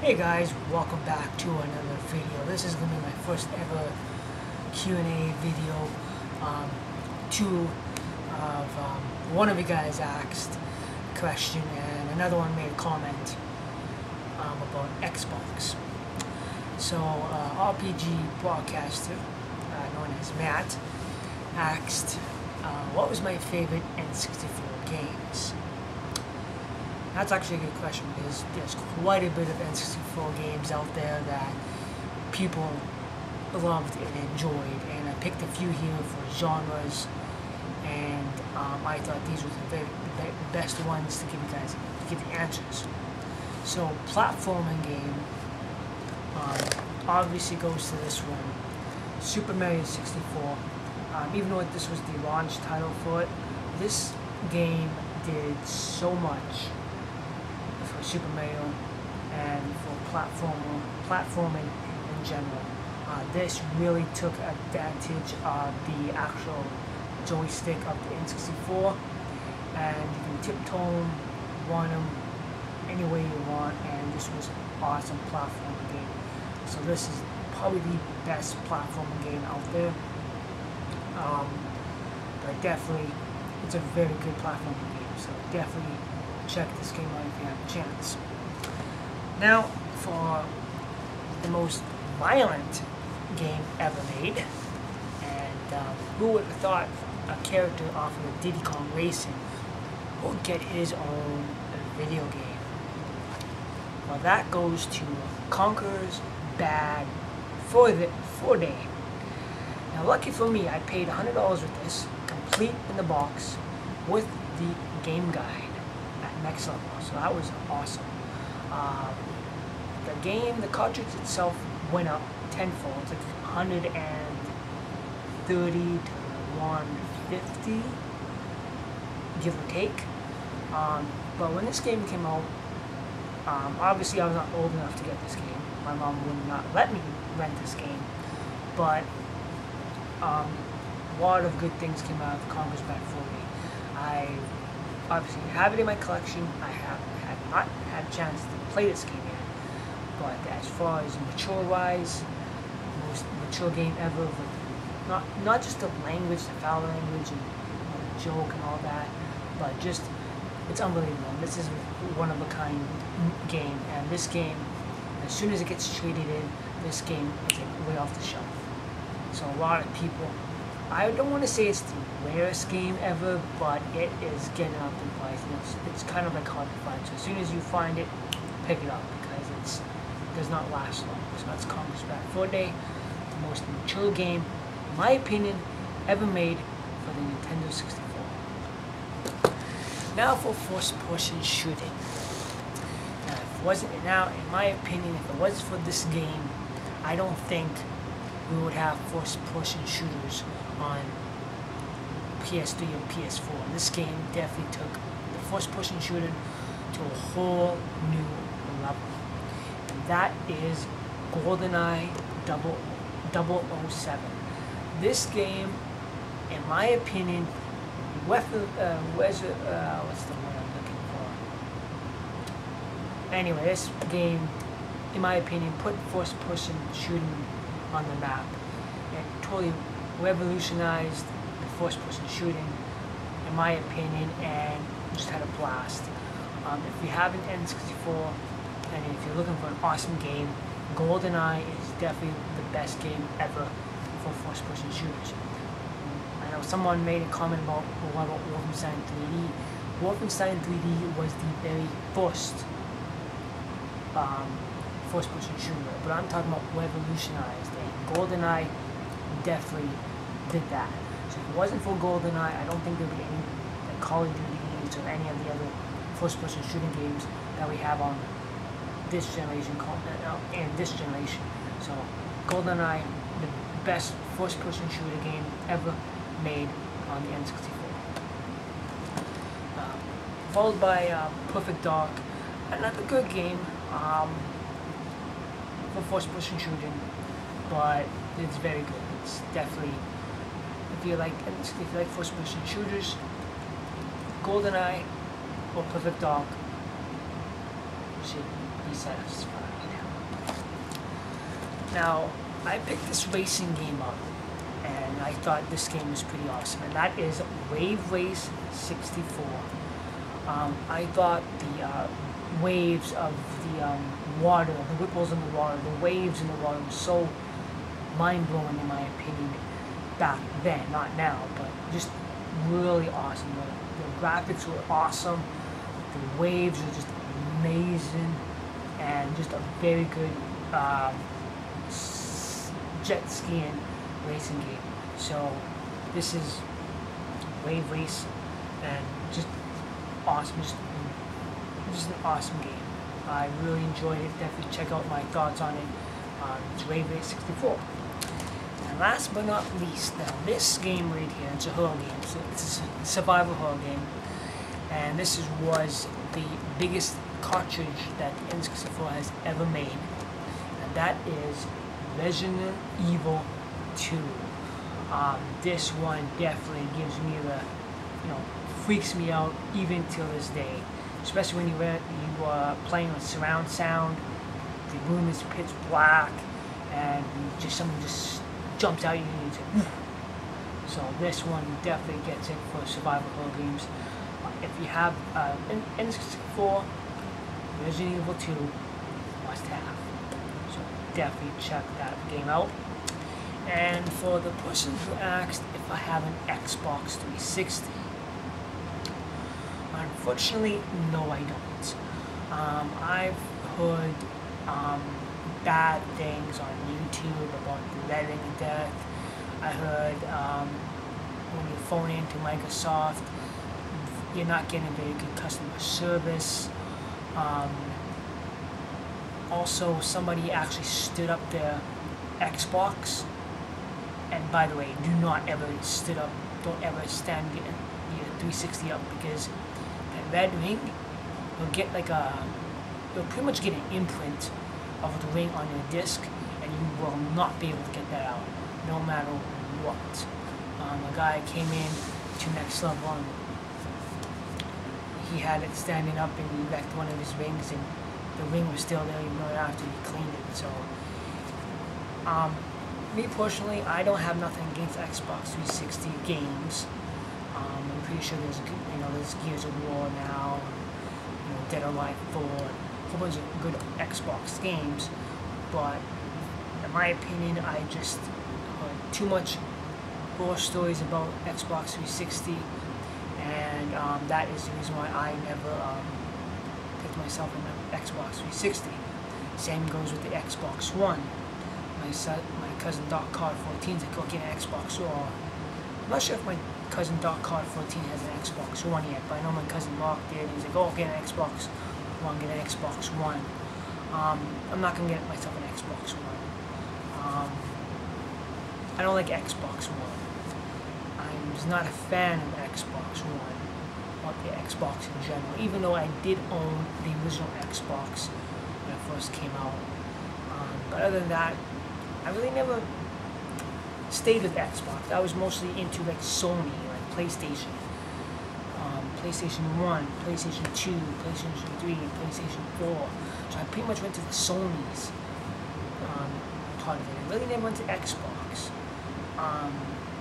Hey guys, welcome back to another video. This is going to be my first ever Q&A video. Two of one of you guys asked a question and another one made a comment about Xbox. So RPG broadcaster known as Matt asked what was my favorite N64 games. That's actually a good question because there's quite a bit of N64 games out there that people loved and enjoyed, and I picked a few here for genres, and I thought these were the best ones to give you guys the answers. So platforming game obviously goes to this one, Super Mario 64. Even though this was the launch title for it, this game did so much for Super Mario and for platforming in general. This really took advantage of the actual joystick of the N64, and you can tiptoe, run them any way you want, and this was an awesome platforming game. So this is probably the best platforming game out there. But definitely, it's a very good platforming game, so definitely check this game out if you have a chance. Now, for the most violent game ever made, and who would have thought a character off of Diddy Kong Racing would get his own video game? Well, that goes to Conker's Bad Fur Day. Now, lucky for me, I paid $100 with this, complete in the box, with the game guide at next level. So that was awesome. The cartridge itself went up tenfold. It's like 130 to 150, give or take. But when this game came out, obviously I was not old enough to get this game. My mom would not let me rent this game. But a lot of good things came out of Conker's Bad Fur Day. I obviously have it in my collection. I have not had a chance to play this game yet. But as far as mature-wise, the most mature game ever, with not just the language, the foul language, and the joke and all that, but just, it's unbelievable. This is a one-of-a-kind game, and this game, as soon as it gets traded in, this game is like way off the shelf. So a lot of people, I don't want to say it's the rarest game ever, but it is getting up in price, and it's kind of like hard to find. So as soon as you find it, pick it up, because it does not last long. So that's Conker's Bad Fur Day, the most mature game, in my opinion, ever made for the Nintendo 64. Now for first-person shooting. Now, in my opinion, if it was for this game, I don't think we would have first-person shooters on PS3 or PS4. This game definitely took the first-person shooter to a whole new level. And that is GoldenEye 007. This game, in my opinion, what's the word I'm looking for? Anyway, this game, in my opinion, put first-person shooting on the map. It totally revolutionized the first-person shooting, in my opinion, and just had a blast. If you have an N64, and if you're looking for an awesome game, GoldenEye is definitely the best game ever for first-person shooters. I know someone made a comment about Wolfenstein 3D. Wolfenstein 3D was the very first first-person shooter, but I'm talking about revolutionized, and GoldenEye definitely did that. So if it wasn't for GoldenEye, I don't think there'd be any Call of Duty games or any of the other first-person shooting games that we have on this generation and this generation. So GoldenEye, the best first-person shooter game ever made on the N64. Followed by Perfect Dark, another good game for first-person shooting, but it's very good. It's definitely, if you like first-person shooters, GoldenEye or Perfect Dark should be satisfied. Now, I picked this racing game up, and I thought this game was pretty awesome, and that is Wave Race 64. I thought the waves of the water, the ripples in the water, the waves in the water were so mind-blowing in my opinion back then, not now, but just really awesome. The graphics were awesome, the waves were just amazing, and just a very good jet skiing racing game. So this is Wave Race, and just awesome, just an awesome game. I really enjoyed it. Definitely check out my thoughts on it. It's Wave Race 64. And last but not least, now this game right here, it's a horror game. So it's a survival horror game, and this was the biggest cartridge that the N64 has ever made, and that is Resident Evil 2. This one definitely gives me the, freaks me out even till this day, especially when you are playing with surround sound. The room is pitch black, and someone just jumps out, you need to. So this one definitely gets it for survival horror games. If you have N64, Resident Evil 2 must have. So definitely check that game out. And for the person who asked if I have an Xbox 360, unfortunately, no, I don't. I've heard bad things on YouTube about the Red Ring of Death. I heard when you phone into Microsoft, you're not getting very good customer service. Also, somebody actually stood up their Xbox, and by the way, do not ever don't ever stand your 360 up, because that red ring, you'll pretty much get an imprint of the ring on your disc, and you will not be able to get that out, no matter what. A guy came in to Next Level, and he had it standing up, and he wrecked one of his rings, and the ring was still there even after he cleaned it. So, me personally, I don't have nothing against Xbox 360 games. I'm pretty sure there's Gears of War now, Dead or Alive 4, a whole bunch of good Xbox games, but in my opinion, I just heard too much horror stories about Xbox 360, and that is the reason why I never picked myself an Xbox 360. Same goes with the Xbox One. My cousin Doc Card 14 said, go get an Xbox One. I'm not sure if my cousin Doc Card 14 has an Xbox One yet, but I know my cousin Mark did. He's like, oh, get an Xbox One, get an Xbox One. I'm not going to get myself an Xbox One. I don't like Xbox One. I'm just not a fan of Xbox One, or the Xbox in general, even though I did own the original Xbox when it first came out. But other than that, I really never stayed with Xbox. I was mostly into like Sony, like PlayStation, PlayStation 1, PlayStation 2, PlayStation 3, PlayStation 4. So I pretty much went to the Sony's part of it. I really never went to Xbox.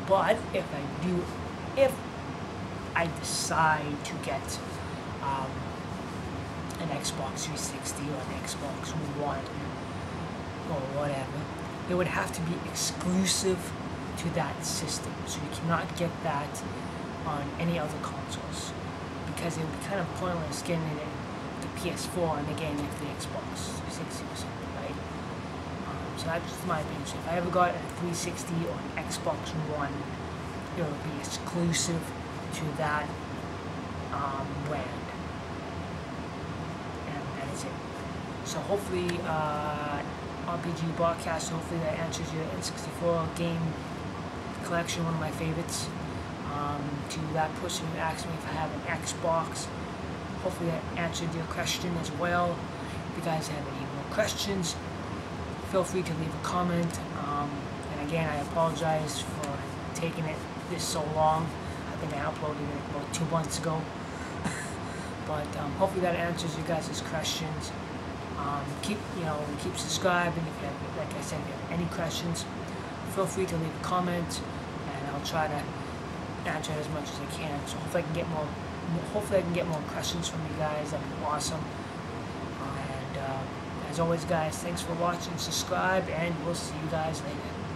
But if I decide to get an Xbox 360 or an Xbox One or whatever, it would have to be exclusive to that system. So you cannot get that on any other consoles, because it would be kind of pointless getting it the PS4 and again if the Xbox 360 or something, right? So that's just my opinion. So if I ever got a 360 or an Xbox One, it would be exclusive to that brand, and that is it. So hopefully, RPG Broadcast, hopefully that answers your N64 game collection, one of my favorites. To that person who asked me if I have an Xbox, hopefully that answered your question as well. If you guys have any more questions, feel free to leave a comment. And again, I apologize for taking it this so long. I think I uploaded it about 2 months ago. But hopefully that answers you guys' questions. Keep subscribing. If you have, like I said, if you have any questions, feel free to leave a comment, and I'll try to answer as much as I can. So hopefully I can get more questions from you guys. That'd be awesome. And as always, guys, thanks for watching. Subscribe, and we'll see you guys later.